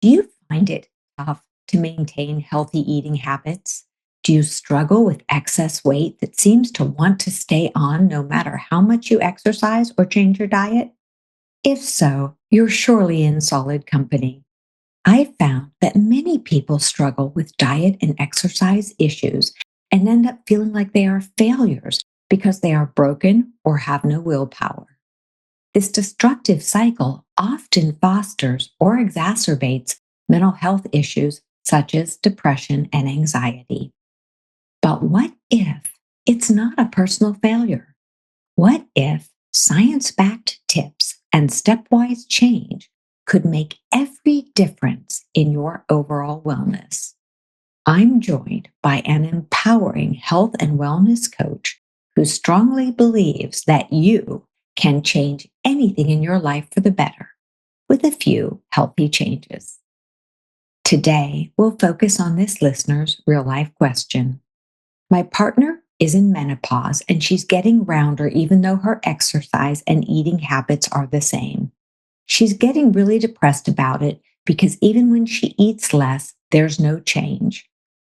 Do you find it tough to maintain healthy eating habits? Do you struggle with excess weight that seems to want to stay on no matter how much you exercise or change your diet? If so, you're surely in solid company. I found that many people struggle with diet and exercise issues and end up feeling like they are failures because they are broken or have no willpower. This destructive cycle often fosters or exacerbates mental health issues such as depression and anxiety. But what if it's not a personal failure? What if science backed tips and stepwise change could make every difference in your overall wellness? I'm joined by an empowering health and wellness coach who strongly believes that you can change anything in your life for the better with a few healthy changes. Today, we'll focus on this listener's real life question. My partner is in menopause and she's getting rounder even though her exercise and eating habits are the same. She's getting really depressed about it because even when she eats less, there's no change.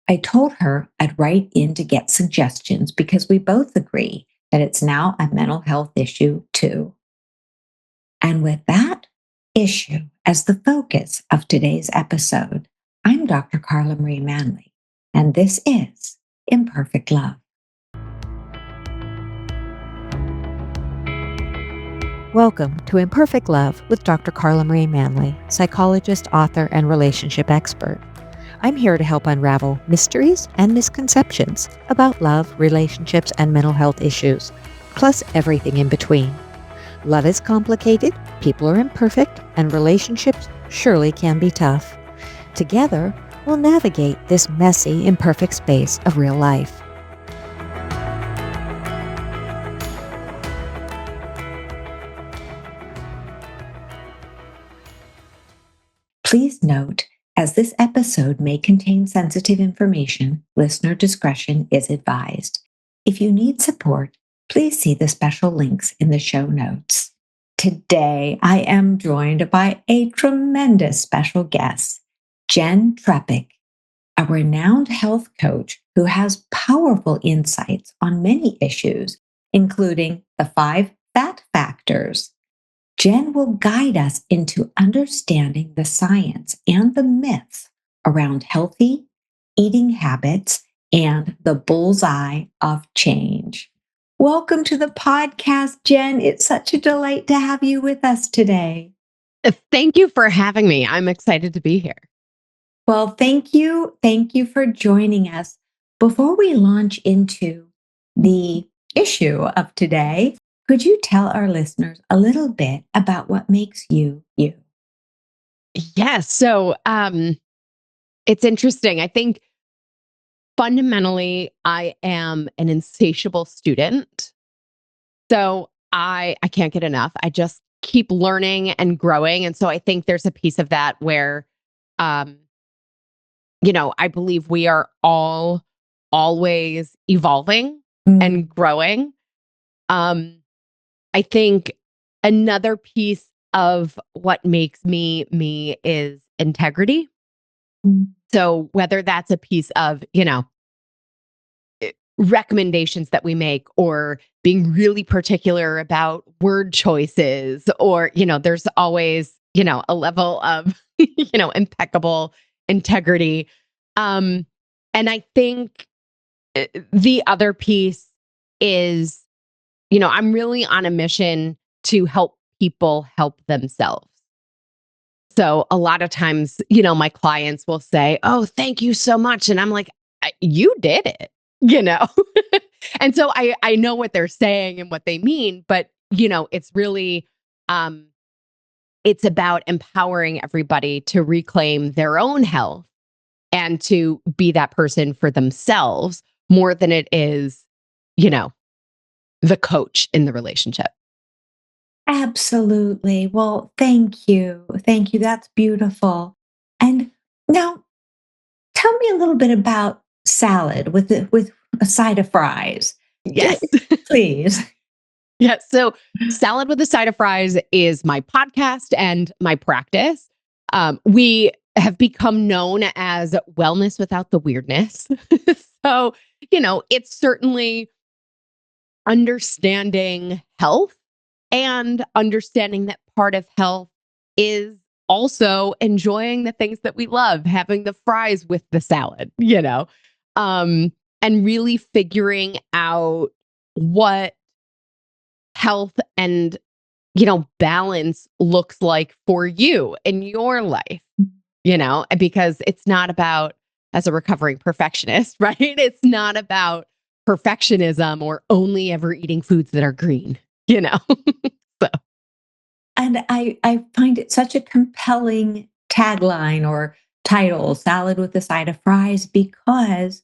I told her I'd write in to get suggestions because we both agree that it's now a mental health issue too. And with that issue as the focus of today's episode, I'm Dr. Carla Manly, and this is Imperfect Love. Welcome to Imperfect Love with Dr. Carla Manly, psychologist, author, and relationship expert. I'm here to help unravel mysteries and misconceptions about love, relationships, and mental health issues, plus everything in between. Love is complicated, people are imperfect, and relationships surely can be tough. Together, we'll navigate this messy, imperfect space of real life. Please note, as this episode may contain sensitive information, listener discretion is advised. If you need support, please see the special links in the show notes. Today, I am joined by a tremendous special guest, Jenn Trepeck, a renowned health coach who has powerful insights on many issues, including the 5 fat factors. Jenn will guide us into understanding the science and the myths around healthy eating habits and the bullseye of change. Welcome to the podcast, Jenn. It's such a delight to have you with us today. Thank you for having me. I'm excited to be here. Well, thank you. Thank you for joining us. Before we launch into the issue of today, could you tell our listeners a little bit about what makes you, you? Yes. So it's interesting. I think fundamentally, I am an insatiable student. So I can't get enough. I just keep learning and growing. And so I think there's a piece of that where, I believe we are all always evolving and growing. I think another piece of what makes me is integrity. So whether that's a piece of, recommendations that we make or being really particular about word choices or, there's always, a level of, impeccable integrity. And I think the other piece is, I'm really on a mission to help people help themselves. So a lot of times, my clients will say, "Oh, thank you so much." And I'm like, "You did it," And so I know what they're saying and what they mean, but it's really, it's about empowering everybody to reclaim their own health and to be that person for themselves more than it is, the coach in the relationship. Absolutely. Well, thank you. Thank you. That's beautiful. And now tell me a little bit about salad with a side of fries. Yes. Please. Yes. So Salad with a Side of Fries is my podcast and my practice. We have become known as wellness without the weirdness. So, it's certainly understanding health and understanding that part of health is also enjoying the things that we love, having the fries with the salad, and really figuring out what health and, balance looks like for you in your life, because it's not about, as a recovering perfectionist, right? It's not about perfectionism or only ever eating foods that are green, So, And I find it such a compelling tagline or title, salad with a side of fries, because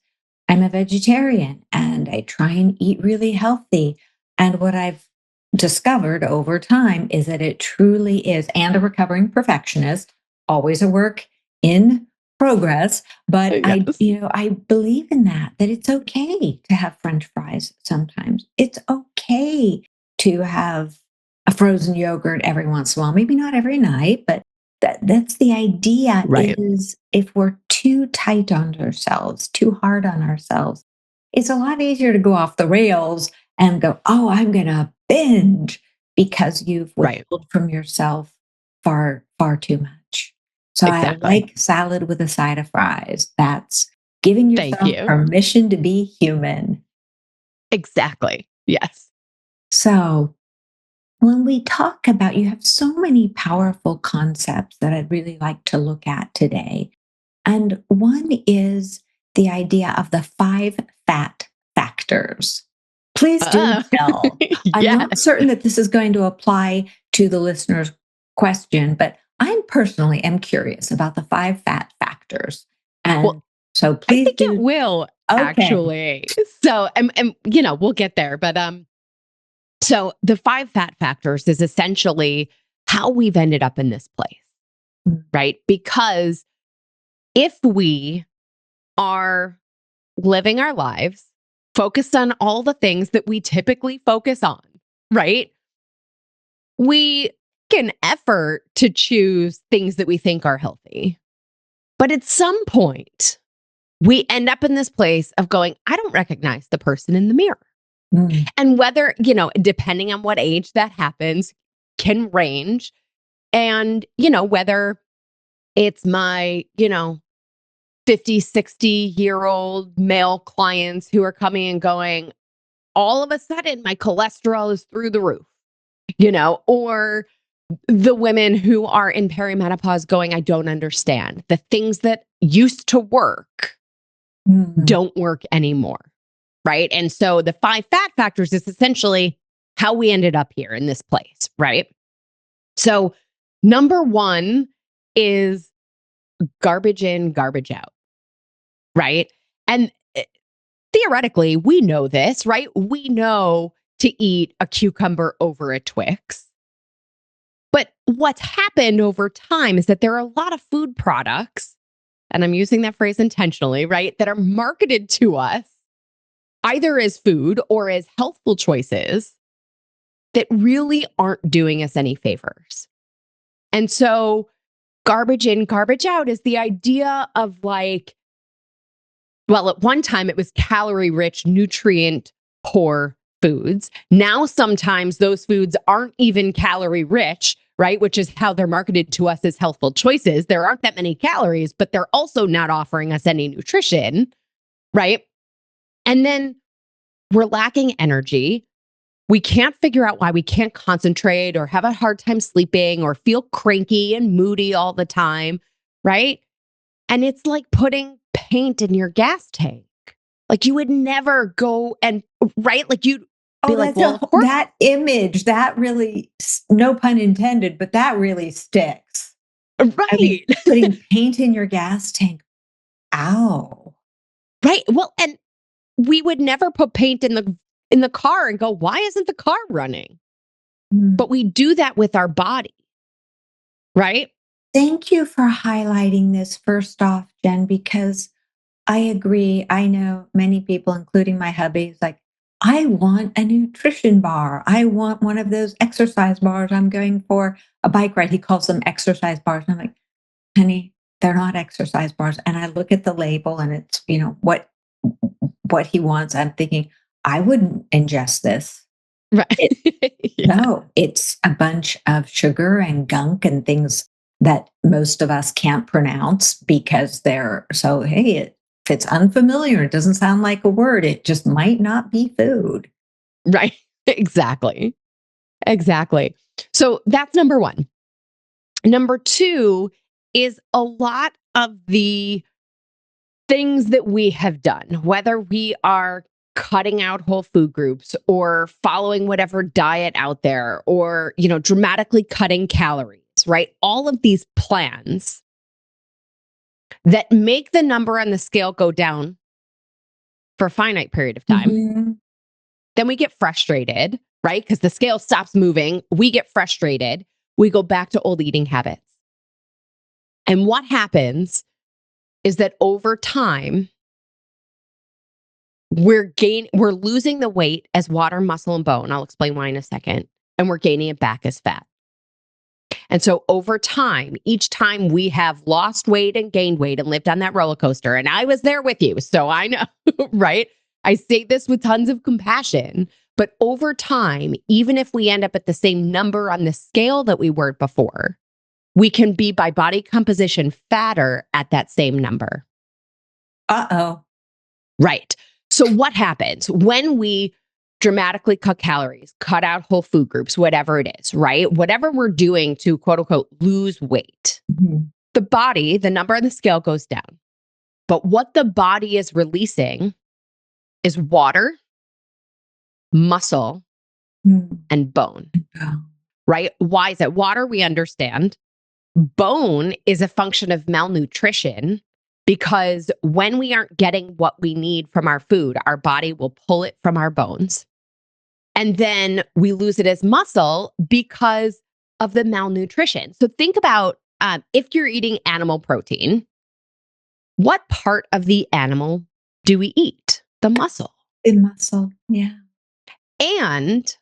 I'm a vegetarian and I try and eat really healthy. And what I've discovered over time is that it truly is, and a recovering perfectionist, always a work in progress. But yes. I believe in that it's okay to have French fries sometimes. It's okay to have a frozen yogurt every once in a while, maybe not every night, but that's the idea. Right. Is if we're too tight on ourselves, too hard on ourselves, it's a lot easier to go off the rails and go, oh, I'm going to binge, because you've Right. withheld from yourself far, far too much. So I Exactly. like salad with a side of fries. That's giving Thank yourself you. permission to be human. Exactly. Yes. So when we talk about, you have so many powerful concepts that I'd really like to look at today. And one is the idea of the five fat factors. Please do Uh, tell. I'm yeah. not certain that this is going to apply to the listener's question, but I personally am curious about the five fat factors. Well, And so I please think it do. will Okay. actually. So, and we'll get there, but so the five fat factors is essentially how we've ended up in this place, right? Because if we are living our lives focused on all the things that we typically focus on, right? We make an effort to choose things that we think are healthy. But at some point, we end up in this place of going, I don't recognize the person in the mirror. Mm. And whether, depending on what age that happens, can range. And, whether it's my, 50, 60-year-old male clients who are coming and going, all of a sudden, my cholesterol is through the roof, or the women who are in perimenopause going, I don't understand. The things that used to work Mm. don't work anymore. Right. And so the five fat factors is essentially how we ended up here in this place. Right. So number one is garbage in, garbage out. Right. And theoretically, we know this, right? We know to eat a cucumber over a Twix. But what's happened over time is that there are a lot of food products, and I'm using that phrase intentionally, right, that are marketed to us either as food or as healthful choices that really aren't doing us any favors. And so, garbage in, garbage out is the idea of like, well, at one time it was calorie rich, nutrient poor foods. Now, sometimes those foods aren't even calorie rich, right? Which is how they're marketed to us as healthful choices. There aren't that many calories, but they're also not offering us any nutrition, right? And then we're lacking energy. We can't figure out why we can't concentrate or have a hard time sleeping or feel cranky and moody all the time, right? And it's like putting paint in your gas tank. Like you would never go and, right? Like you'd Oh, be like, well, of course, that image, that really, no pun intended, but that really sticks. I mean, right. putting paint in your gas tank. Ow. Right. Well, and we would never put paint in the car and go, why isn't the car running? Mm. But we do that with our body, right? Thank you for highlighting this first off, Jen, because I agree. I know many people, including my hubby, is like, I want a nutrition bar. I want one of those exercise bars. I'm going for a bike ride. He calls them exercise bars. And I'm like, honey, They're not exercise bars. And I look at the label and it's, what he wants. I'm thinking, I wouldn't ingest this. It, Right. Yeah. no, it's a bunch of sugar and gunk and things that most of us can't pronounce because they're so, hey, if it's unfamiliar, it doesn't sound like a word, it just might not be food. Right. Exactly. Exactly. So that's number one. Number two is a lot of the things that we have done, whether we are cutting out whole food groups or following whatever diet out there or, dramatically cutting calories, right? All of these plans that make the number on the scale go down for a finite period of time. Mm-hmm. Then we get frustrated, right? Because the scale stops moving. We get frustrated. We go back to old eating habits. And what happens is that over time, we're losing the weight as water, muscle, and bone. I'll explain why in a second. And we're gaining it back as fat. And so over time, each time we have lost weight and gained weight and lived on that roller coaster, and I was there with you, so I know, right? I say this with tons of compassion, but over time, even if we end up at the same number on the scale that we were before, we can be by body composition fatter at that same number. Uh-oh. Right. So what happens when we dramatically cut calories, cut out whole food groups, whatever it is, right? Whatever we're doing to quote unquote lose weight, the body, the number on the scale goes down. But what the body is releasing is water, muscle, and bone, right? Why is that? Water, we understand. Bone is a function of malnutrition because when we aren't getting what we need from our food, our body will pull it from our bones. And then we lose it as muscle because of the malnutrition. So think about if you're eating animal protein, what part of the animal do we eat? The muscle. The muscle, yeah. And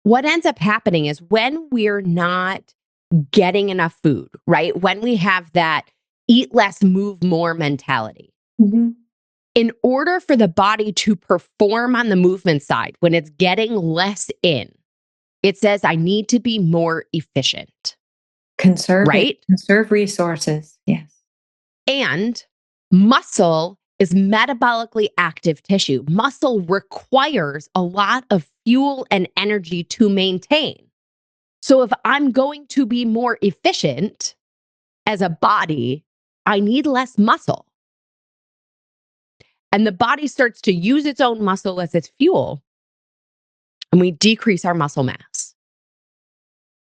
what ends up happening is when we're not getting enough food, right? When we have that eat less, move more mentality. In order for the body to perform on the movement side, when it's getting less in, it says, I need to be more efficient. Conserve right? Conserve resources, yes. And muscle is metabolically active tissue. Muscle requires a lot of fuel and energy to maintain. So if I'm going to be more efficient as a body, I need less muscle. And the body starts to use its own muscle as its fuel, and we decrease our muscle mass.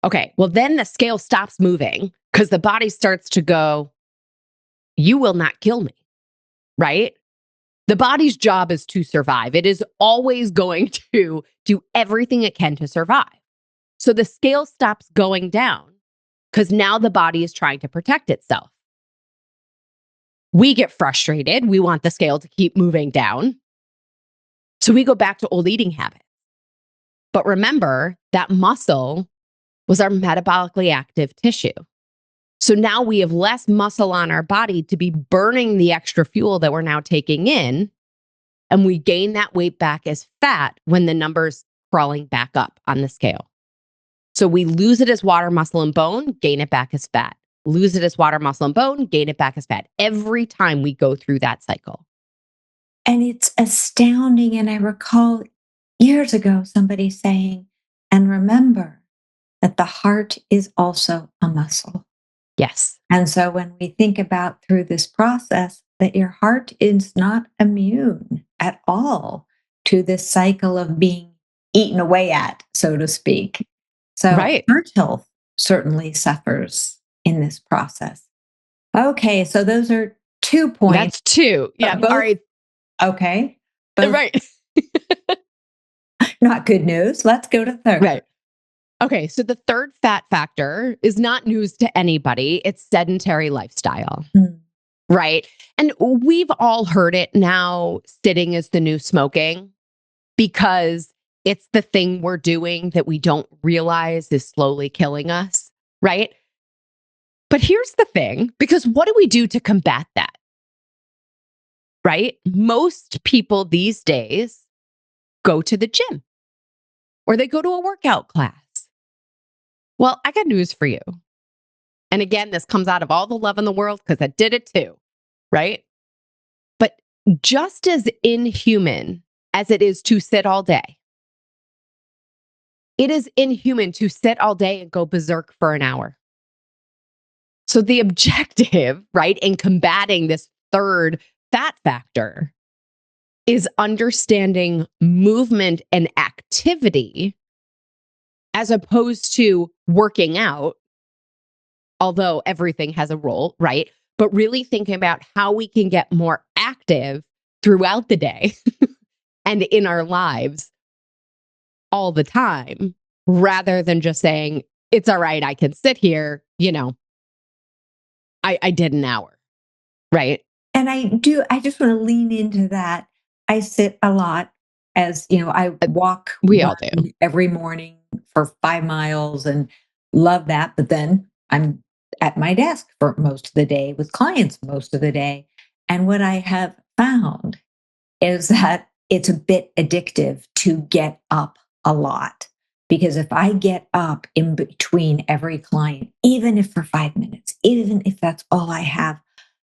Okay, well, then the scale stops moving because the body starts to go, you will not kill me, right? The body's job is to survive. It is always going to do everything it can to survive. So the scale stops going down because now the body is trying to protect itself. We get frustrated. We want the scale to keep moving down. So we go back to old eating habits. But remember, that muscle was our metabolically active tissue. So now we have less muscle on our body to be burning the extra fuel that we're now taking in. And we gain that weight back as fat when the number's crawling back up on the scale. So we lose it as water, muscle, and bone, gain it back as fat. Lose it as water, muscle, and bone, gain it back as fat. Every time we go through that cycle. And it's astounding. And I recall years ago somebody saying, and remember that the heart is also a muscle. Yes. And so when we think about through this process, that your heart is not immune at all to this cycle of being eaten away at, so to speak. So right. Heart health certainly suffers in this process. Okay, so those are 2 points. That's 2. Yeah. Both, all right. Okay. Both, right. not good news. Let's go to third. Right. Okay. So the third fat factor is not news to anybody. It's sedentary lifestyle. Right. And we've all heard it now, sitting is the new smoking, because it's the thing we're doing that we don't realize is slowly killing us. Right. But here's the thing, because what do we do to combat that? Right? Most people these days go to the gym or they go to a workout class. Well, I got news for you. And again, this comes out of all the love in the world because I did it too, right? But just as inhuman as it is to sit all day, it is inhuman to sit all day and go berserk for an hour. So the objective, right, in combating this third fat factor is understanding movement and activity as opposed to working out, although everything has a role, right? But really thinking about how we can get more active throughout the day and in our lives all the time, rather than just saying, it's all right, I can sit here, I did an hour, right? And I just want to lean into that. I sit a lot I walk We all do. every morning for 5 miles and love that. But then I'm at my desk for most of the day with clients most of the day. And what I have found is that it's a bit addictive to get up a lot. Because if I get up in between every client, even if for 5 minutes, even if that's all I have,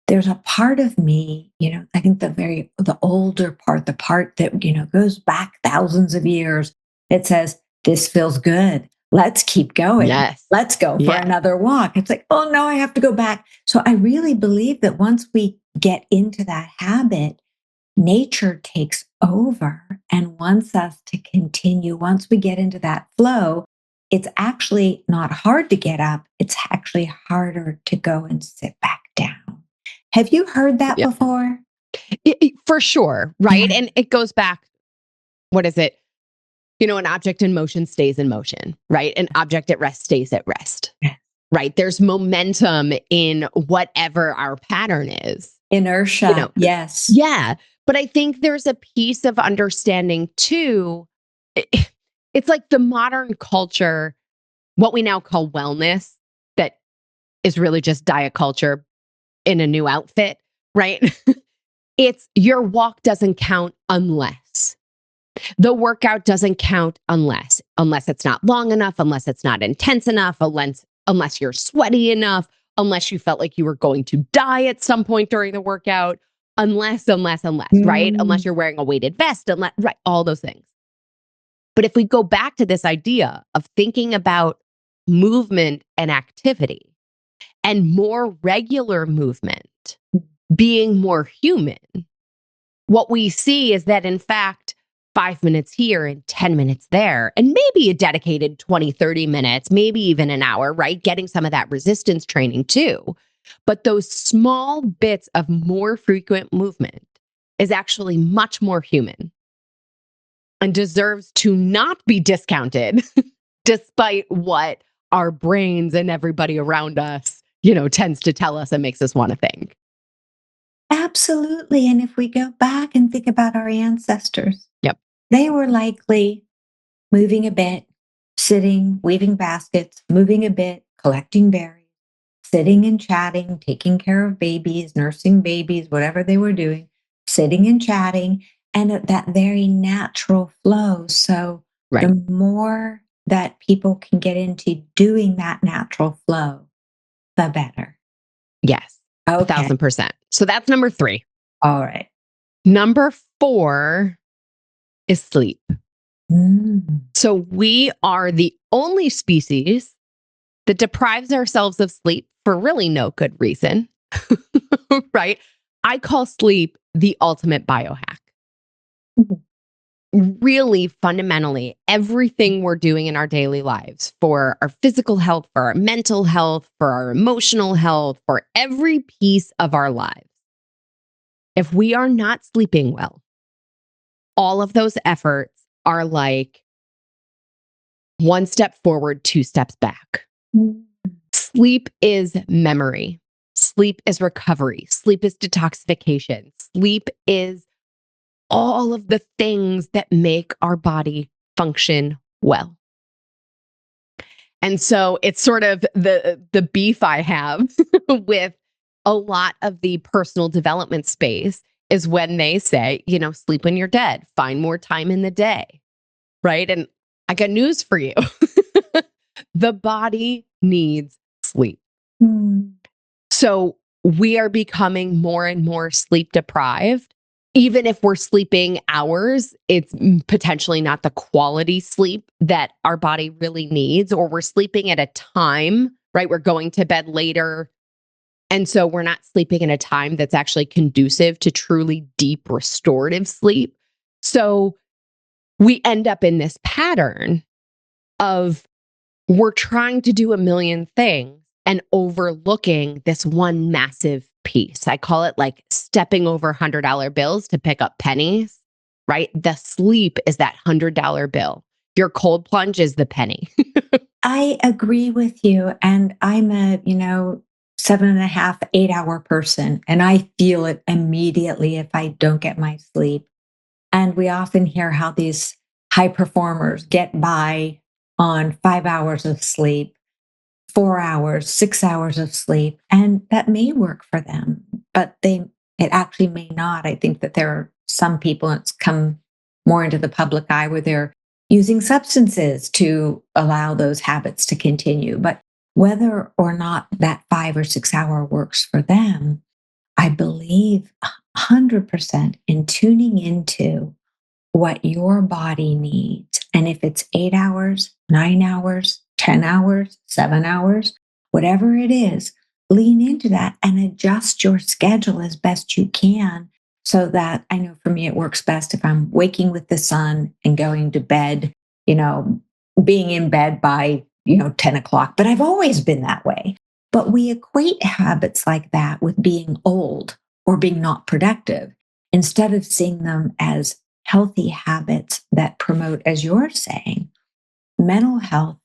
there's a part of me, I think the older part, the part that, goes back thousands of years, it says, this feels good. Let's keep going. Yes. Let's go for another walk. It's like, oh no, I have to go back. So I really believe that once we get into that habit, nature takes over and wants us to continue. Once we get into that flow, it's actually not hard to get up. It's actually harder to go and sit back down. Have you heard that before? For sure, right? Yeah. And it goes back, what is it? An object in motion stays in motion, right? An object at rest stays at rest, right? There's momentum in whatever our pattern is. Inertia, yes. Yeah. But I think there's a piece of understanding too. It's like the modern culture, what we now call wellness, that is really just diet culture in a new outfit, right? It's your walk doesn't count unless. The workout doesn't count unless it's not long enough, unless it's not intense enough, unless you're sweaty enough, unless you felt like you were going to die at some point during the workout, unless, right? Unless you're wearing a weighted vest, right? All those things. But if we go back to this idea of thinking about movement and activity and more regular movement being more human, what we see is that, in fact, 5 minutes here and 10 minutes there, and maybe a dedicated 20, 30 minutes, maybe even an hour, right? Getting some of that resistance training too. But those small bits of more frequent movement is actually much more human and deserves to not be discounted despite what our brains and everybody around us, tends to tell us and makes us want to think. Absolutely. And if we go back and think about our ancestors, they were likely moving a bit, sitting, weaving baskets, moving a bit, collecting berries, sitting and chatting, taking care of babies, nursing babies, whatever they were doing, sitting and chatting, and that very natural flow. So the more that people can get into doing that natural flow, the better. Yes. Okay. 1,000%. So that's number 3. All right. Number 4 is sleep. So we are the only species that deprives ourselves of sleep for really no good reason, right? I call sleep the ultimate biohack. Really, fundamentally, everything we're doing in our daily lives for our physical health, for our mental health, for our emotional health, for every piece of our lives, if we are not sleeping well, all of those efforts are like 1 step forward, 2 steps back. Sleep is memory. Sleep is recovery. Sleep is detoxification. Sleep is all of the things that make our body function well. And so it's sort of the beef I have with a lot of the personal development space is when they say, sleep when you're dead, find more time in the day, right? And I got news for you. The body needs sleep. Mm. So we are becoming more and more sleep deprived. Even if we're sleeping hours, it's potentially not the quality sleep that our body really needs, or we're sleeping at a time, right? We're going to bed later. And so we're not sleeping at a time that's actually conducive to truly deep restorative sleep. So we end up in this pattern of we're trying to do a million things and overlooking this one massive piece. I call it like stepping over $100 bills to pick up pennies, right? The sleep is that $100 bill. Your cold plunge is the penny. I agree with you. And I'm a, 7.5, 8 hour person, and I feel it immediately if I don't get my sleep. And we often hear how these high performers get by on 5 hours of sleep, 4 hours, 6 hours of sleep, and that may work for them, but it actually may not. I think that there are some people, it's come more into the public eye where they're using substances to allow those habits to continue. But whether or not that 5 or 6 hour works for them, I believe 100% in tuning into what your body needs. And if it's 8 hours, 9 hours, 10 hours, 7 hours, whatever it is, lean into that and adjust your schedule as best you can. So that I know for me, it works best if I'm waking with the sun and going to bed, you know, being in bed by, 10 o'clock. But I've always been that way. But we equate habits like that with being old or being not productive instead of seeing them as healthy habits that promote, as you're saying, mental health,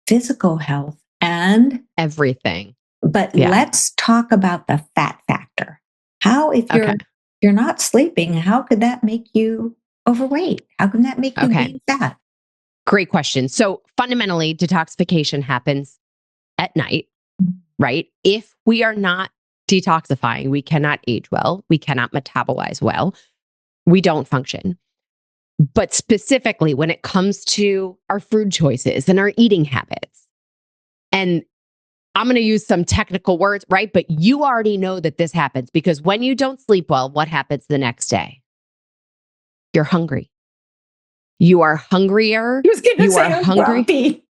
physical health, and Everything. but Yeah. let's talk about the fat factor. How, if Okay. you're not sleeping, how could that make you overweight? How can that make you Okay. gain fat? Great question. So fundamentally, detoxification happens at night, right? If we are not detoxifying, we cannot age well, we cannot metabolize well, we don't function. But specifically, when it comes to our food choices and our eating habits, and I'm going to use some technical words, right? But you already know that this happens because when you don't sleep well, what happens the next day? You're hungry. You are hungrier. I was going to You are say I'm hungry. grumpy.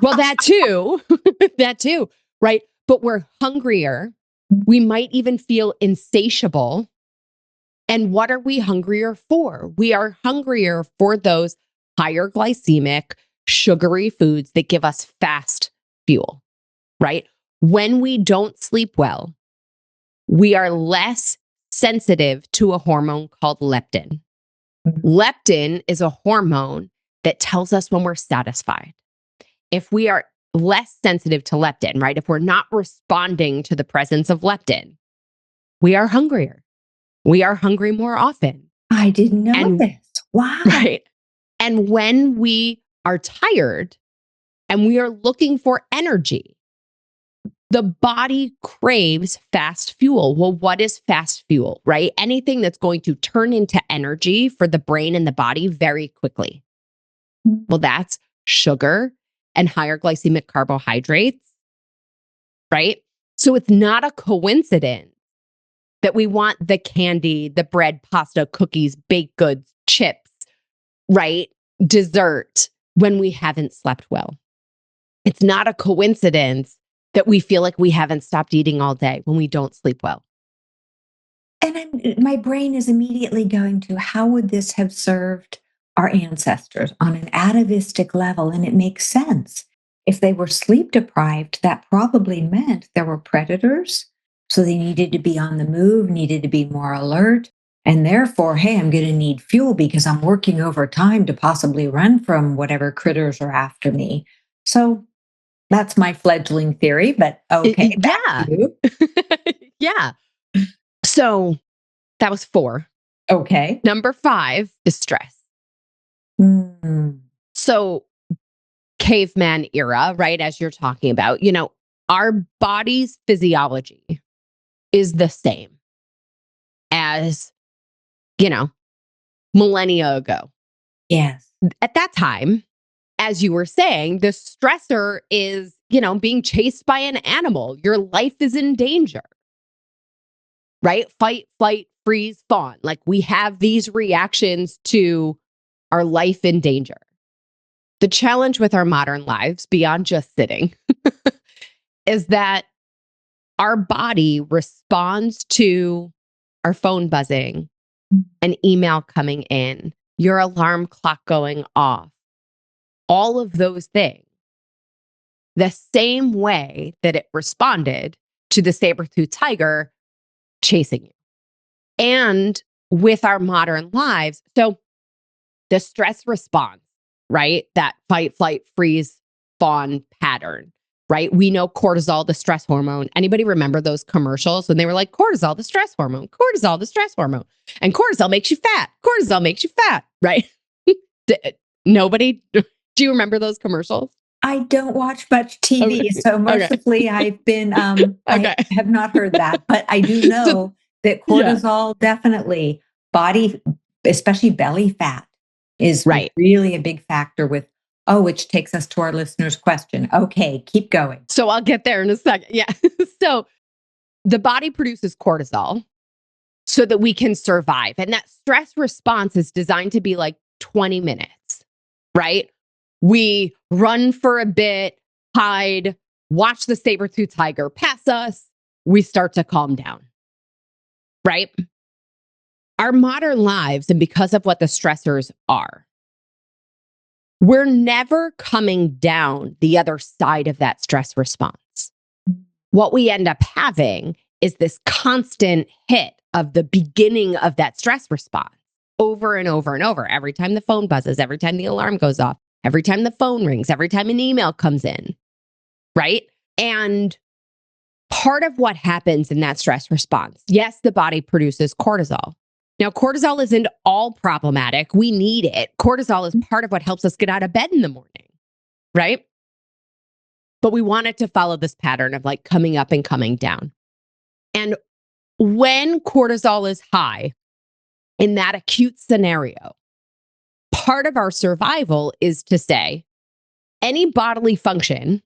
Well, that too, that too, right? But we're hungrier. We might even feel insatiable. And what are we hungrier for? We are hungrier for those higher glycemic, sugary foods that give us fast fuel, right? When we don't sleep well, we are less sensitive to a hormone called leptin. Leptin is a hormone that tells us when we're satisfied. If we are less sensitive to leptin, right? If we're not responding to the presence of leptin, we are hungrier. We are hungry more often. I didn't know And this. Wow. right. And when we are tired and we are looking for energy, the body craves fast fuel. Well, what is fast fuel, right? Anything that's going to turn into energy for the brain and the body very quickly. Well, that's sugar and higher glycemic carbohydrates, right? So it's not a coincidence that we want the candy, the bread, pasta, cookies, baked goods, chips, right? Dessert when we haven't slept well. It's not a coincidence that we feel like we haven't stopped eating all day when we don't sleep well. And my brain is immediately going to how would this have served our ancestors on an atavistic level? And it makes sense. If they were sleep deprived, that probably meant there were predators. So they needed to be on the move, needed to be more alert. And therefore, hey, I'm going to need fuel because I'm working overtime to possibly run from whatever critters are after me. So that's my fledgling theory, but okay, back Yeah. to you. Yeah. So that was 4. Okay. Number 5 is stress. Mm. So caveman era, right? As you're talking about, our body's physiology is the same as, you know, millennia ago. Yes. At that time, as you were saying, the stressor is, being chased by an animal. Your life is in danger, right? Fight, flight, freeze, fawn. Like we have these reactions to our life in danger. The challenge with our modern lives, beyond just sitting, is that our body responds to our phone buzzing, an email coming in, your alarm clock going off, all of those things, the same way that it responded to the saber-toothed tiger chasing you. And with our modern lives, so the stress response, right? That fight, flight, freeze, fawn pattern, right? We know cortisol, the stress hormone. Anybody remember those commercials when they were like, cortisol, the stress hormone, cortisol, the stress hormone, and cortisol makes you fat, cortisol makes you fat, right? Nobody, do you remember those commercials? I don't watch much TV, Okay. so mercifully I've been, I Okay. have not heard that, but I do So, know that yeah, cortisol definitely body, especially belly fat, is right. really a big factor with, which takes us to our listener's question. Okay, keep going. So I'll get there in a second. Yeah. So the body produces cortisol so that we can survive. And that stress response is designed to be like 20 minutes, right? We run for a bit, hide, watch the saber-toothed tiger pass us. We start to calm down, right? Our modern lives, and because of what the stressors are, we're never coming down the other side of that stress response. What we end up having is this constant hit of the beginning of that stress response over and over and over. Every time the phone buzzes, every time the alarm goes off, every time the phone rings, every time an email comes in, right? And part of what happens in that stress response, yes, the body produces cortisol. Now, cortisol isn't all problematic. We need it. Cortisol is part of what helps us get out of bed in the morning, right? But we want it to follow this pattern of like coming up and coming down. And when cortisol is high in that acute scenario, part of our survival is to say any bodily function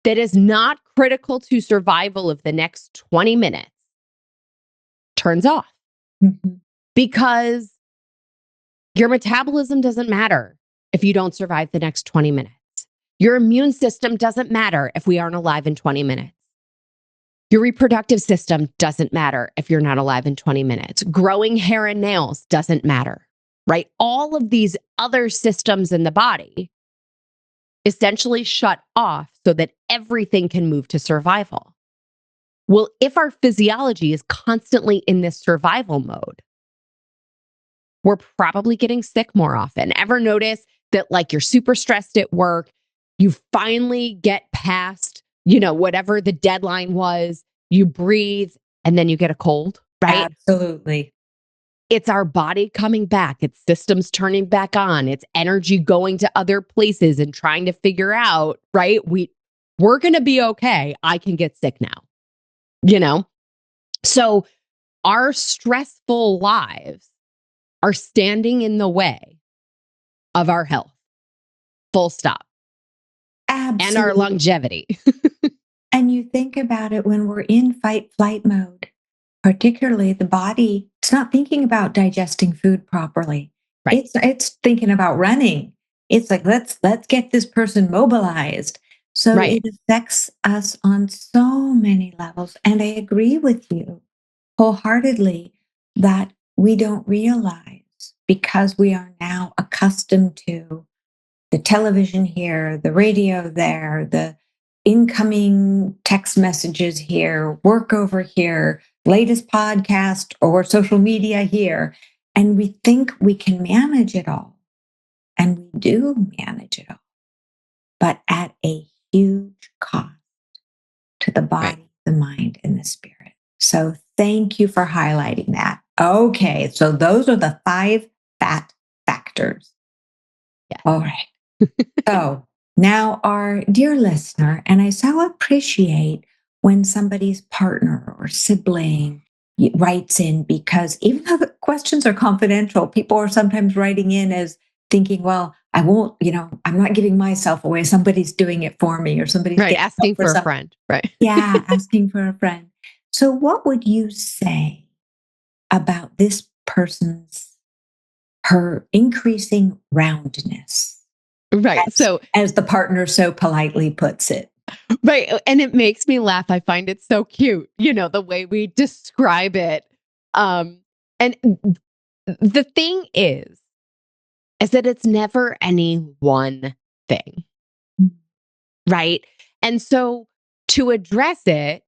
that is not critical to survival of the next 20 minutes turns off. Mm-hmm. Because your metabolism doesn't matter if you don't survive the next 20 minutes. Your immune system doesn't matter if we aren't alive in 20 minutes. Your reproductive system doesn't matter if you're not alive in 20 minutes. Growing hair and nails doesn't matter, right? All of these other systems in the body essentially shut off so that everything can move to survival. Well, if our physiology is constantly in this survival mode, we're probably getting sick more often. Ever notice that like you're super stressed at work, you finally get past, whatever the deadline was, you breathe, and then you get a cold, right? Absolutely. It's our body coming back. It's systems turning back on. It's energy going to other places and trying to figure out, right? We're going to be okay. I can get sick now, So our stressful lives are standing in the way of our health, full stop. Absolutely. And our longevity. And you think about it when we're in fight flight mode, particularly the body, it's not thinking about digesting food properly. Right. It's thinking about running. It's like, let's get this person mobilized. So Right. it affects us on so many levels. And I agree with you wholeheartedly that we don't realize because we are now accustomed to the television here, the radio there, the incoming text messages here, work over here, latest podcast or social media here. And we think we can manage it all. And we do manage it all, but at a huge cost to the body, Right. the mind, and the spirit. So thank you for highlighting that. Okay, so those are the 5 fat factors. Yeah. All right. So now, our dear listener, and I so appreciate when somebody's partner or sibling writes in, because even though the questions are confidential, people are sometimes writing in as thinking, well, I won't, I'm not giving myself away. Somebody's doing it for me, or somebody's Right. getting help Asking for for a something. friend. Right. Yeah, asking for a friend. So, what would you say about this person's, her increasing roundness, Right. as, So, as the partner so politely puts it? right. And it makes me laugh. I find it so cute, the way we describe it. And the thing is that it's never any one thing. Right. And so to address it,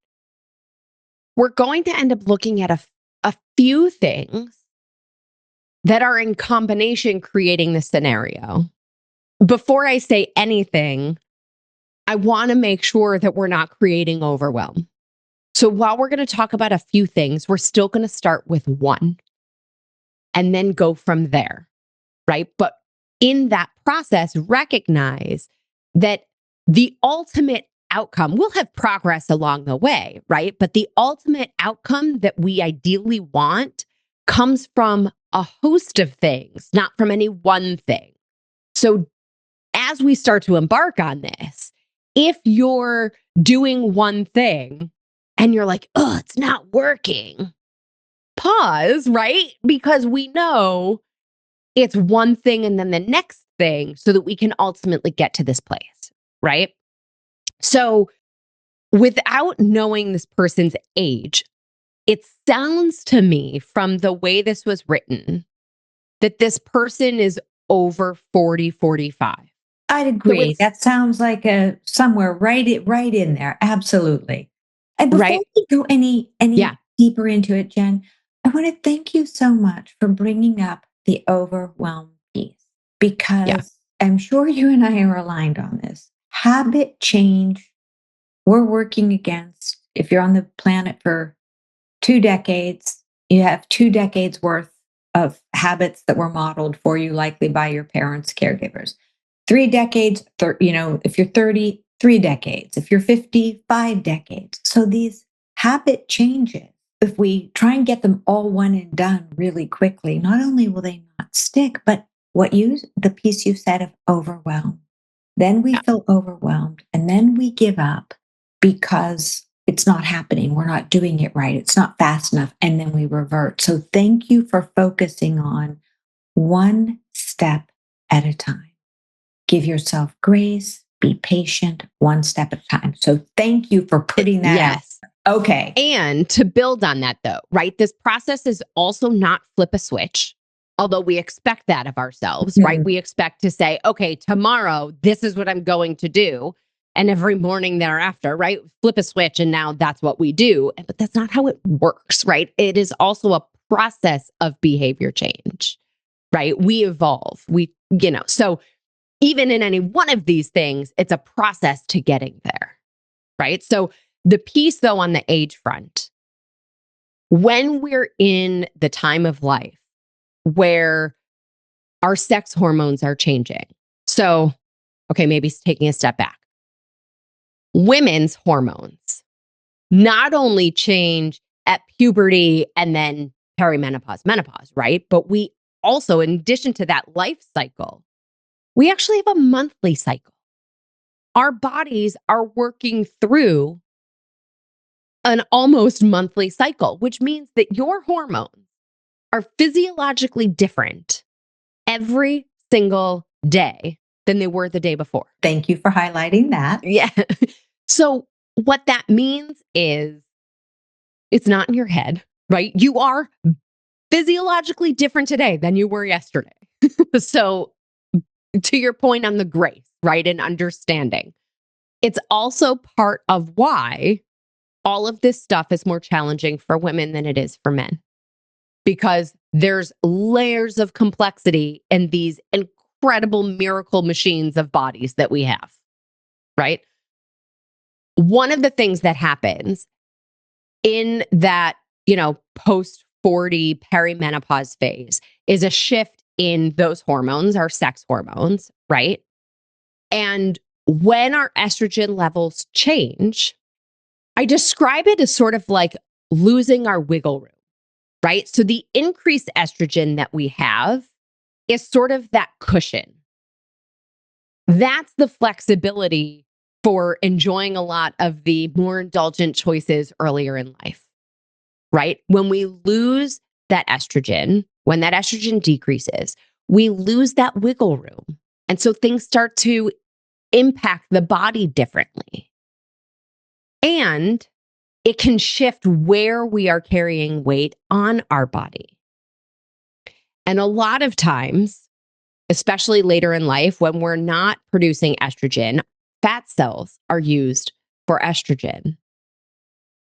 we're going to end up looking at a few things that are in combination creating the scenario. Before I say anything, I want to make sure that we're not creating overwhelm. So while we're going to talk about a few things, we're still going to start with one and then go from there, right? But in that process, recognize that the ultimate outcome, we'll have progress along the way, right? But the ultimate outcome that we ideally want comes from a host of things, not from any one thing. So as we start to embark on this, if you're doing one thing and you're like, oh, it's not working, pause, right? Because we know it's one thing and then the next thing so that we can ultimately get to this place, right? So without knowing this person's age, it sounds to me from the way this was written that this person is over 40, 45. I'd So agree. it's That sounds like a somewhere right in there. Absolutely. And before right. we go any Yeah. deeper into it, Jen, I want to thank you so much for bringing up the overwhelm piece, Yeah. because I'm sure you and I are aligned on this. Habit change, we're working against. If you're on the planet for 2 decades, you have 2 decades worth of habits that were modeled for you, likely by your parents, caregivers. 3 decades, if you're 30, 3 decades. If you're 50, 5 decades. So these habit changes, if we try and get them all one and done really quickly, not only will they not stick, but the piece you said of overwhelm. Then we Yeah. feel overwhelmed and then we give up because it's not happening. We're not doing it right. It's not fast enough. And then we revert. So thank you for focusing on one step at a time. Give yourself grace, be patient, one step at a time. So thank you for putting that out. Yes. Okay. And to build on that, though, right? This process is also not flip a switch, although we expect that of ourselves, right? Mhm. We expect to say, okay, tomorrow, this is what I'm going to do. And every morning thereafter, right? Flip a switch and now that's what we do. But that's not how it works, right? It is also a process of behavior change, right? We evolve. So even in any one of these things, it's a process to getting there, right? So the piece, though, on the age front, when we're in the time of life where our sex hormones are changing. So, okay, maybe taking a step back. Women's hormones not only change at puberty and then perimenopause, menopause, right? But we also, in addition to that life cycle, we actually have a monthly cycle. Our bodies are working through an almost monthly cycle, which means that your hormones are physiologically different every single day than they were the day before. Thank you for highlighting that. Yeah. So, what that means is it's not in your head, right? You are physiologically different today than you were yesterday. So, to your point on the grace, right? And understanding, it's also part of why all of this stuff is more challenging for women than it is for men, because there's layers of complexity in these incredible miracle machines of bodies that we have, right? One of the things that happens in that, post 40 perimenopause phase is a shift in those hormones, our sex hormones, right? And when our estrogen levels change, I describe it as sort of like losing our wiggle room, right? So the increased estrogen that we have is sort of that cushion. That's the flexibility for enjoying a lot of the more indulgent choices earlier in life, right? When we lose that estrogen, when that estrogen decreases, we lose that wiggle room. And so things start to impact the body differently. And it can shift where we are carrying weight on our body. And a lot of times, especially later in life, when we're not producing estrogen, fat cells are used for estrogen.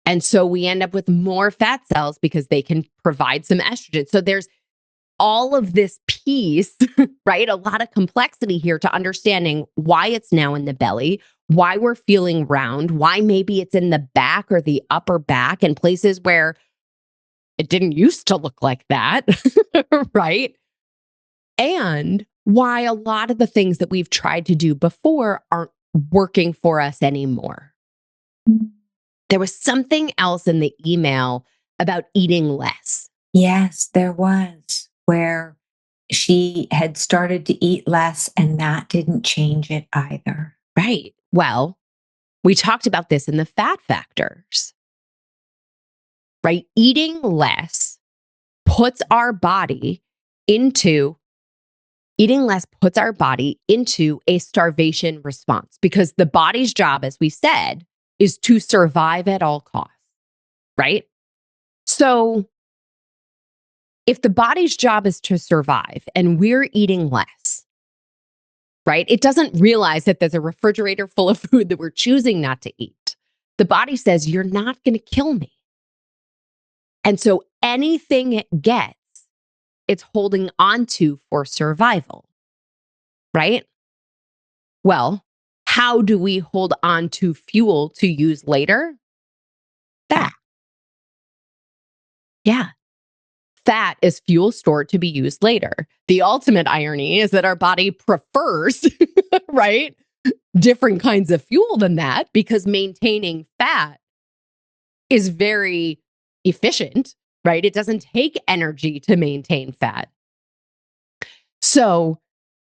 And so we end up with more fat cells because they can provide some estrogen. So there's all of this piece, right? A lot of complexity here to understanding why it's now in the belly, why we're feeling round, why maybe it's in the back or the upper back and places where it didn't used to look like that, right? And why a lot of the things that we've tried to do before aren't working for us anymore. There was something else in the email about eating less. Yes, there was, where she had started to eat less and that didn't change it either. Right. Well, we talked about this in the fat factors, right? Eating less puts our body into a starvation response because the body's job, as we said, is to survive at all costs, right? So if the body's job is to survive and we're eating less, right? It doesn't realize that there's a refrigerator full of food that we're choosing not to eat. The body says, you're not going to kill me. And so anything it gets, it's holding on to for survival, right? Well, how do we hold on to fuel to use later? Fat. Yeah. Fat is fuel stored to be used later. The ultimate irony is that our body prefers, right, different kinds of fuel than that because maintaining fat is very efficient, right? It doesn't take energy to maintain fat. So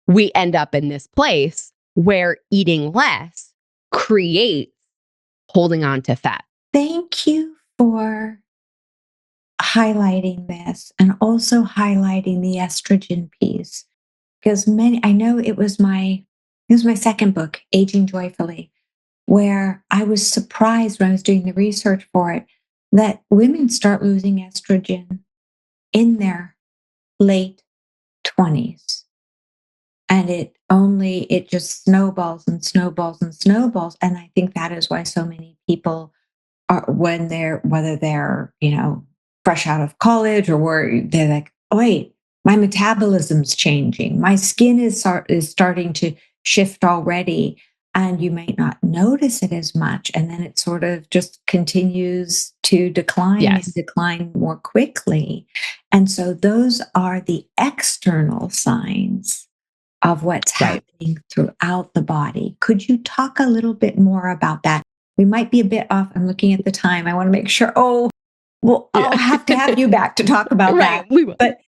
we end up in this place where eating less creates holding on to fat. Thank you for highlighting this and also highlighting the estrogen piece because I know it was my second book, Aging Joyfully, where I was surprised when I was doing the research for it that women start losing estrogen in their late 20s. And it just snowballs and snowballs and snowballs. And I think that is why so many people are, whether they're, fresh out of college or they're like, oh, wait, my metabolism's changing. My skin is starting to shift already. And you might not notice it as much. And then it sort of just continues to decline and decline more quickly. And so those are the external signs of what's happening throughout the body. Could you talk a little bit more about that? We might be a bit off. I'm looking at the time. I want to make sure. Oh, well, I'll have to have you back to talk about that. We will. But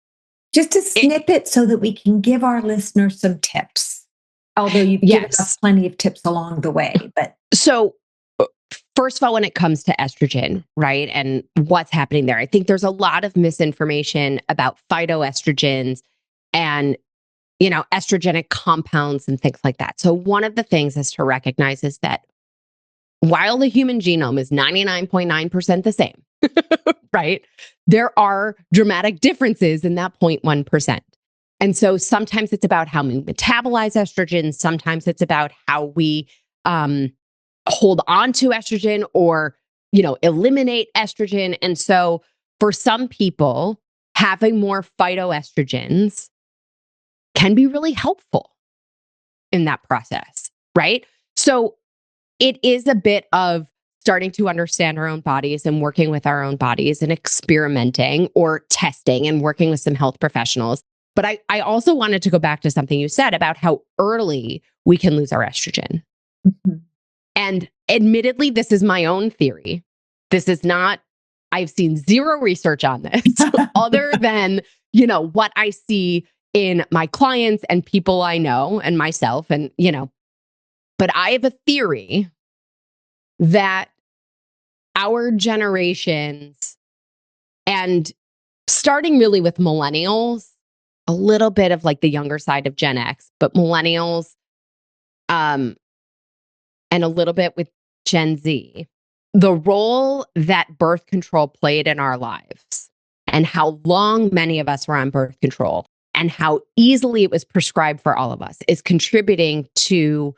just a snippet so that we can give our listeners some tips. Although you've given us plenty of tips along the way. But so first of all, when it comes to estrogen, right, and what's happening there, I think there's a lot of misinformation about phytoestrogens and estrogenic compounds and things like that. So one of the things is to recognize is that while the human genome is 99.9% the same, right, there are dramatic differences in that 0.1%. And so sometimes it's about how we metabolize estrogen. Sometimes it's about how we hold on to estrogen or, eliminate estrogen. And so for some people, having more phytoestrogens can be really helpful in that process, right? So it is a bit of starting to understand our own bodies and working with our own bodies and experimenting or testing and working with some health professionals But I also wanted to go back to something you said about how early we can lose our estrogen. Mhm. And admittedly, this is my own theory. This is not, I've seen zero research on this other than, what I see in my clients and people I know and myself. And, but I have a theory that our generations, and starting really with millennials, a little bit of like the younger side of Gen X, but millennials, and a little bit with Gen Z, the role that birth control played in our lives and how long many of us were on birth control and how easily it was prescribed for all of us is contributing to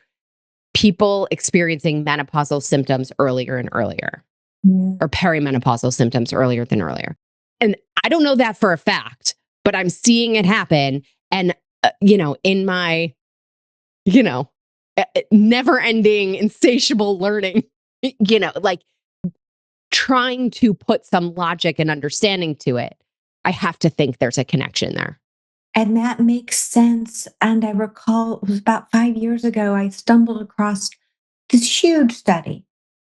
people experiencing menopausal symptoms earlier and earlier, Yeah. or perimenopausal symptoms earlier than earlier. And I don't know that for a fact, but I'm seeing it happen. And, in my, never ending, insatiable learning, like trying to put some logic and understanding to it, I have to think there's a connection there. And that makes sense. And I recall it was about 5 years ago, I stumbled across this huge study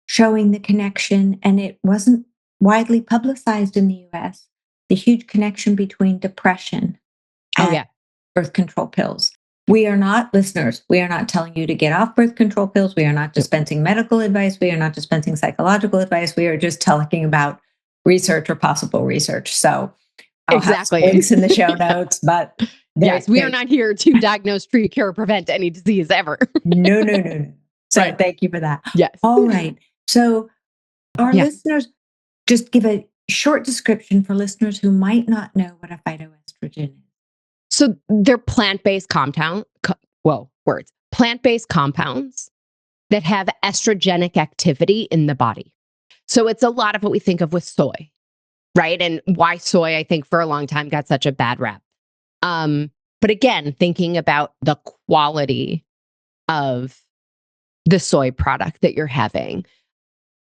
showing the connection, and it wasn't widely publicized in the US, the huge connection between depression Oh, and yeah. birth control pills. We are not listeners. We are not telling you to get off birth control pills. We are not dispensing medical advice. We are not dispensing psychological advice. We are just talking about research or possible research. So I'll have some Exactly. links in the show notes, but Yes, we are not here to diagnose, treat, cure, or prevent any disease ever. no, no, no, no. So Right. thank you for that. Yes. All right. So our Yeah. listeners, just give a short description for listeners who might not know what a phytoestrogen is. So they're plant-based plant-based compounds that have estrogenic activity in the body. So it's a lot of what we think of with soy, right? And why soy, I think, for a long time got such a bad rap. But again, thinking about the quality of the soy product that you're having.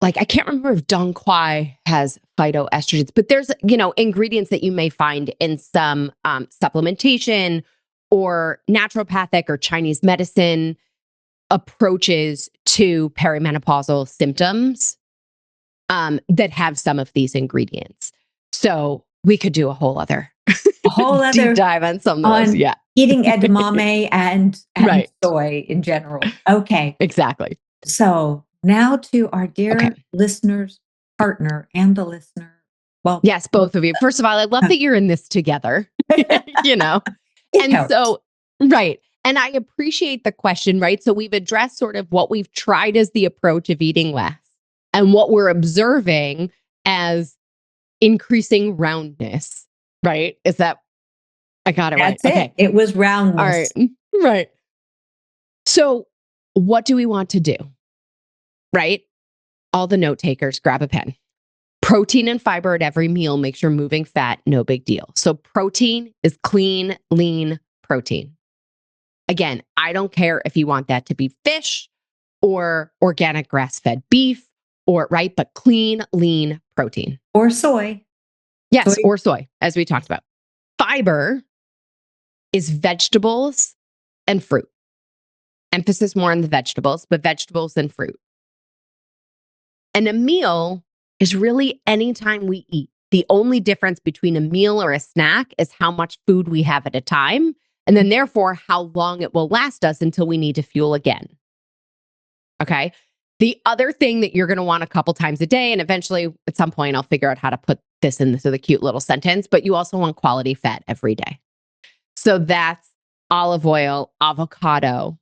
Like, I can't remember if Dong Quai has phytoestrogens, but there's, ingredients that you may find in some supplementation or naturopathic or Chinese medicine approaches to perimenopausal symptoms that have some of these ingredients. So we could do a whole other deep dive on some of those. Yeah. Eating edamame and Right. soy in general. Okay. Exactly. So now to our dear listener's partner and the listener. Well, yes, both of you. First of all, I love that you're in this together, And helps. so, right. And I appreciate the question, right? So we've addressed sort of what we've tried as the approach of eating less and what we're observing as increasing roundness, right? Is that, I got it right. That's it. It was roundness. All right. Right. So what do we want to do? Right? All the note takers, grab a pen. Protein and fiber at every meal makes your moving fat no big deal. So protein is clean, lean protein. Again, I don't care if you want that to be fish or organic grass-fed beef right, but clean, lean protein. Or soy. Yes, or soy, as we talked about. Fiber is vegetables and fruit. Emphasis more on the vegetables, but vegetables and fruit. And a meal is really any time we eat. The only difference between a meal or a snack is how much food we have at a time, and then therefore how long it will last us until we need to fuel again. Okay. The other thing that you're going to want a couple times a day, and eventually at some point I'll figure out how to put this into the cute little sentence, but you also want quality fat every day. So that's olive oil, avocado,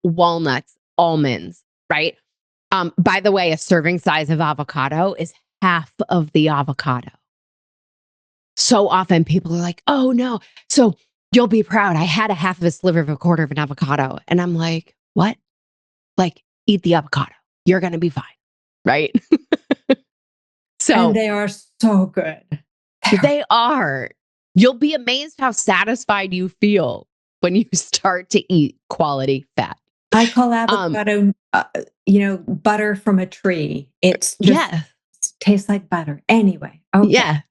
walnuts, almonds, right? By the way, a serving size of avocado is half of the avocado. So often people are like, oh no. So you'll be proud. I had a half of a sliver of a quarter of an avocado. And I'm like, what? Like, eat the avocado. You're going to be fine. Right? And they are so good. They are. You'll be amazed how satisfied you feel when you start to eat quality fat. I call avocado, butter from a tree. It's just tastes like butter. Anyway. Okay. Yeah.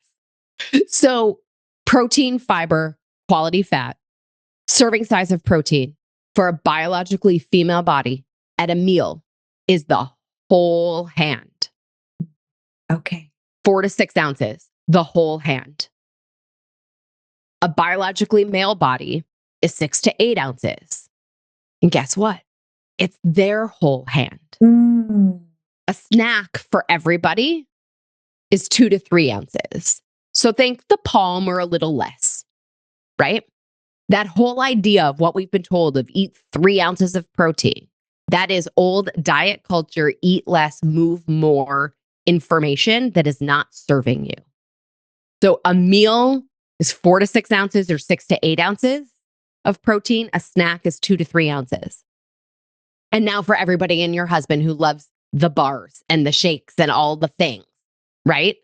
So protein, fiber, quality fat, serving size of protein for a biologically female body at a meal is the whole hand. Okay. 4 to 6 ounces, the whole hand. A biologically male body is 6 to 8 ounces. And guess what? It's their whole hand. Mm. A snack for everybody is 2 to 3 ounces. So think the palm or a little less, right? That whole idea of what we've been told of eat 3 ounces of protein, that is old diet culture, eat less, move more information that is not serving you. So a meal is 4 to 6 ounces or 6 to 8 ounces of protein. A snack is 2 to 3 ounces. And now for everybody and your husband who loves the bars and the shakes and all the things, right?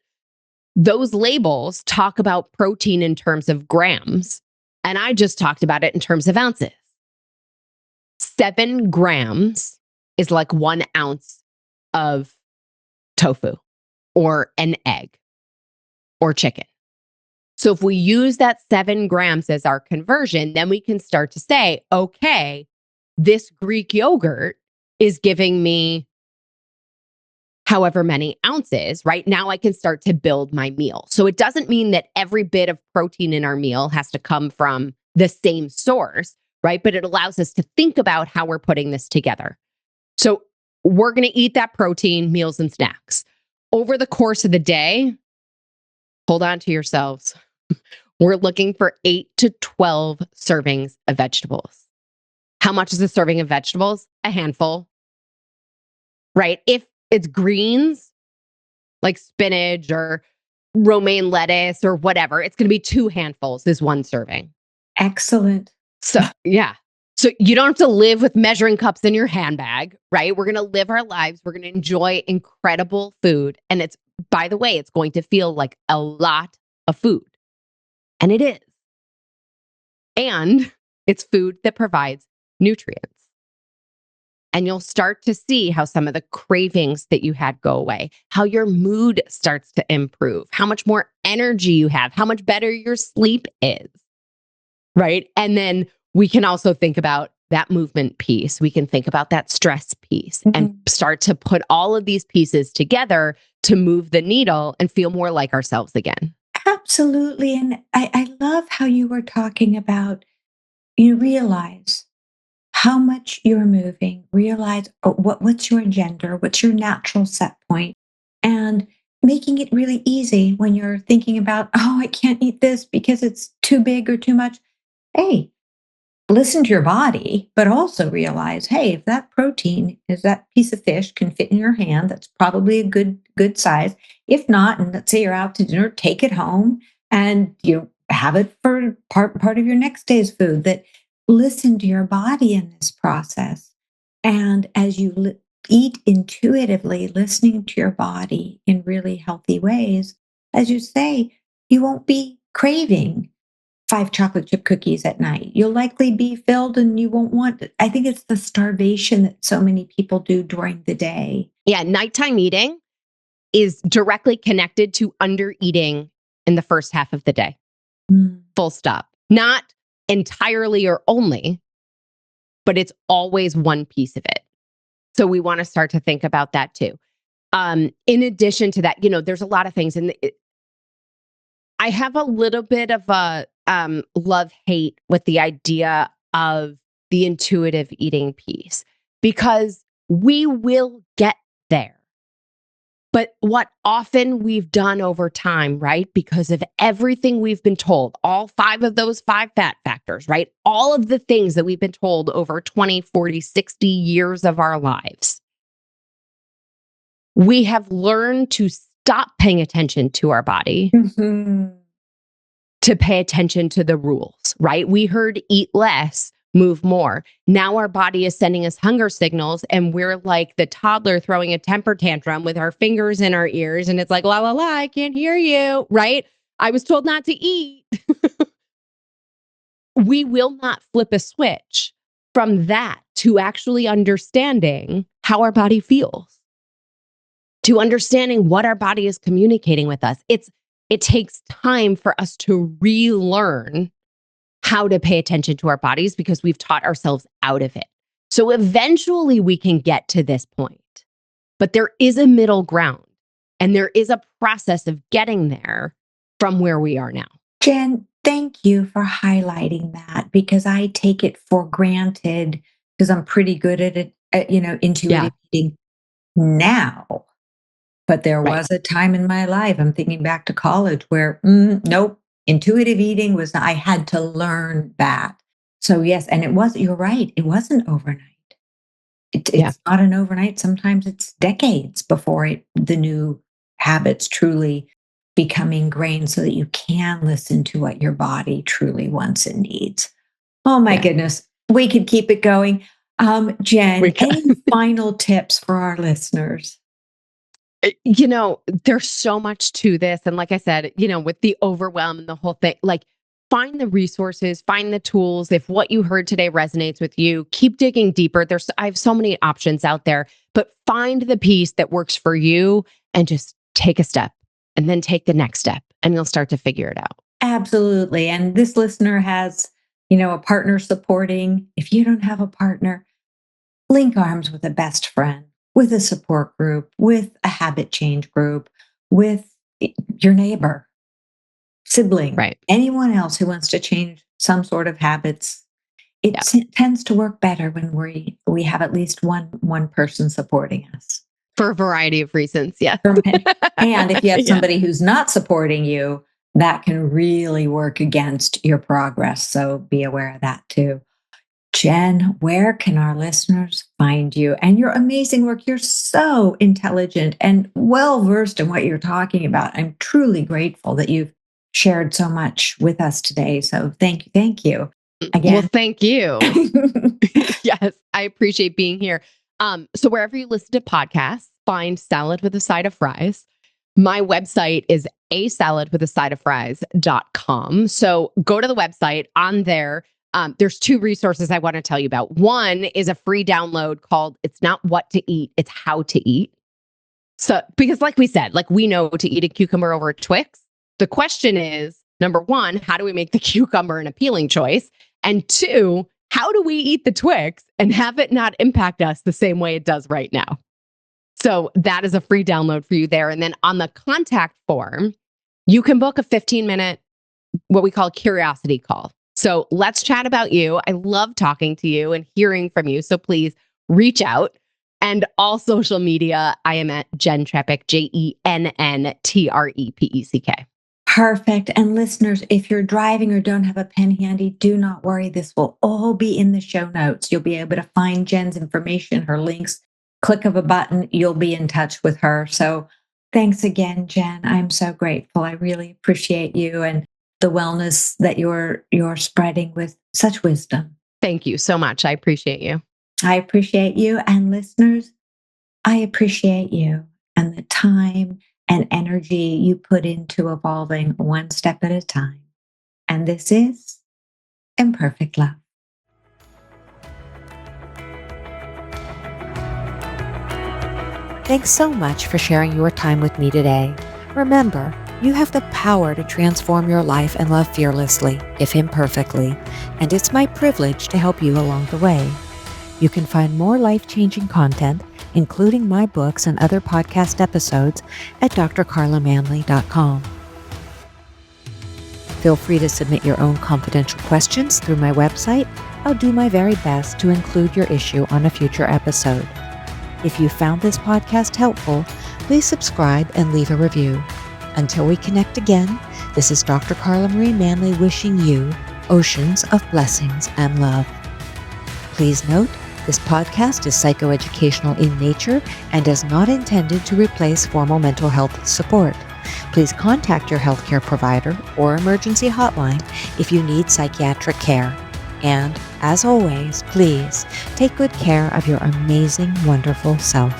Those labels talk about protein in terms of grams. And I just talked about it in terms of ounces. 7 grams is like 1 ounce of tofu or an egg or chicken. So if we use that 7 grams as our conversion, then we can start to say, okay, this Greek yogurt is giving me however many ounces, right? Now I can start to build my meal. So it doesn't mean that every bit of protein in our meal has to come from the same source, right? But it allows us to think about how we're putting this together. So we're going to eat that protein, meals and snacks. Over the course of the day, hold on to yourselves. We're looking for 8 to 12 servings of vegetables. How much is a serving of vegetables? A handful, right? If it's greens, like spinach or romaine lettuce or whatever, it's going to be 2 handfuls is 1 serving. Excellent. So, yeah. So you don't have to live with measuring cups in your handbag, right? We're going to live our lives. We're going to enjoy incredible food. And it's, by the way, it's going to feel like a lot of food. And it is. And it's food that provides nutrients. And you'll start to see how some of the cravings that you had go away, how your mood starts to improve, how much more energy you have, how much better your sleep is, right? And then we can also think about that movement piece. We can think about that stress piece and start to put all of these pieces together to move the needle and feel more like ourselves again. Absolutely. And I love how you were talking about, you realize how much you're moving, realize what's your gender, what's your natural set point, and making it really easy when you're thinking about, oh, I can't eat this because it's too big or too much. Hey, listen to your body, but also realize, hey, if that protein is that piece of fish can fit in your hand, that's probably a good size. If not, and let's say you're out to dinner, take it home and you have it for part of your next day's food. That listen to your body in this process. And as you eat intuitively, listening to your body in really healthy ways, as you say, you won't be craving 5 chocolate chip cookies at night. You'll likely be filled and you won't want it. I think it's the starvation that so many people do during the day. Yeah, nighttime eating is directly connected to under eating in the first half of the day. Full stop. Not entirely or only, but it's always one piece of it. So we want to start to think about that too. In addition to that, there's a lot of things. And I have a little bit of a love-hate with the idea of the intuitive eating piece, because we will get there. But what often we've done over time, right? Because of everything we've been told, all 5 of those 5 fat factors, right? All of the things that we've been told over 20, 40, 60 years of our lives. We have learned to stop paying attention to our body to pay attention to the rules, right? We heard eat less, move more. Now our body is sending us hunger signals and we're like the toddler throwing a temper tantrum with our fingers in our ears. And it's like, la, la, la, I can't hear you, right? I was told not to eat. We will not flip a switch from that to actually understanding how our body feels, to understanding what our body is communicating with us. It's it takes time for us to relearn how to pay attention to our bodies because we've taught ourselves out of it. So eventually we can get to this point, but there is a middle ground and there is a process of getting there from where we are now. Jenn, thank you for highlighting that because I take it for granted because I'm pretty good at it, intuitive eating now. But there Right. was a time in my life, I'm thinking back to college, where nope, intuitive eating I had to learn that. So, yes, and you're right, it wasn't overnight. It's not an overnight. Sometimes it's decades before the new habits truly become ingrained so that you can listen to what your body truly wants and needs. Oh, my goodness. We could keep it going. Jenn, any final tips for our listeners? There's so much to this. And like I said, with the overwhelm and the whole thing, like find the resources, find the tools. If what you heard today resonates with you, keep digging deeper. I have so many options out there, but find the piece that works for you and just take a step and then take the next step and you'll start to figure it out. Absolutely. And this listener has, a partner supporting. If you don't have a partner, link arms with a best friend, with a support group, with a habit change group, with your neighbor, sibling, right? Anyone else who wants to change some sort of habits. It tends to work better when we have at least one person supporting us. For a variety of reasons, yes. And if you have somebody who's not supporting you, that can really work against your progress. So be aware of that too. Jenn, where can our listeners find you and your amazing work? You're so intelligent and well-versed in what you're talking about. I'm truly grateful that you've shared so much with us today. So thank you again. Well, thank you. Yes, I appreciate being here. So wherever you listen to podcasts, find Salad with a Side of Fries. My website is asaladwithasideoffries.com. So go to the website. On there, there's two resources I want to tell you about. One is a free download called It's Not What to Eat, It's How to Eat. So, because like we said, we know to eat a cucumber over a Twix. The question is, number one, how do we make the cucumber an appealing choice? And two, how do we eat the Twix and have it not impact us the same way it does right now? So that is a free download for you there. And then on the contact form, you can book a 15-minute, what we call a curiosity call. So let's chat about you. I love talking to you and hearing from you. So please reach out. And all social media, I am at Jenn Trepeck, JENNTREPECK. Perfect. And listeners, if you're driving or don't have a pen handy, do not worry. This will all be in the show notes. You'll be able to find Jenn's information, her links. Click of a button, you'll be in touch with her. So thanks again, Jenn. I'm so grateful. I really appreciate you and the wellness that you're spreading with such wisdom. Thank you so much. I appreciate you. I appreciate you. And listeners, I appreciate you and the time and energy you put into evolving one step at a time. And this is Imperfect Love. Thanks so much for sharing your time with me today. Remember, you have the power to transform your life and love fearlessly, if imperfectly, and it's my privilege to help you along the way. You can find more life-changing content, including my books and other podcast episodes, at drcarlamanly.com. Feel free to submit your own confidential questions through my website. I'll do my very best to include your issue on a future episode. If you found this podcast helpful, please subscribe and leave a review. Until we connect again, this is Dr. Carla Manly wishing you oceans of blessings and love. Please note, this podcast is psychoeducational in nature and is not intended to replace formal mental health support. Please contact your healthcare provider or emergency hotline if you need psychiatric care. And, as always, please take good care of your amazing, wonderful self.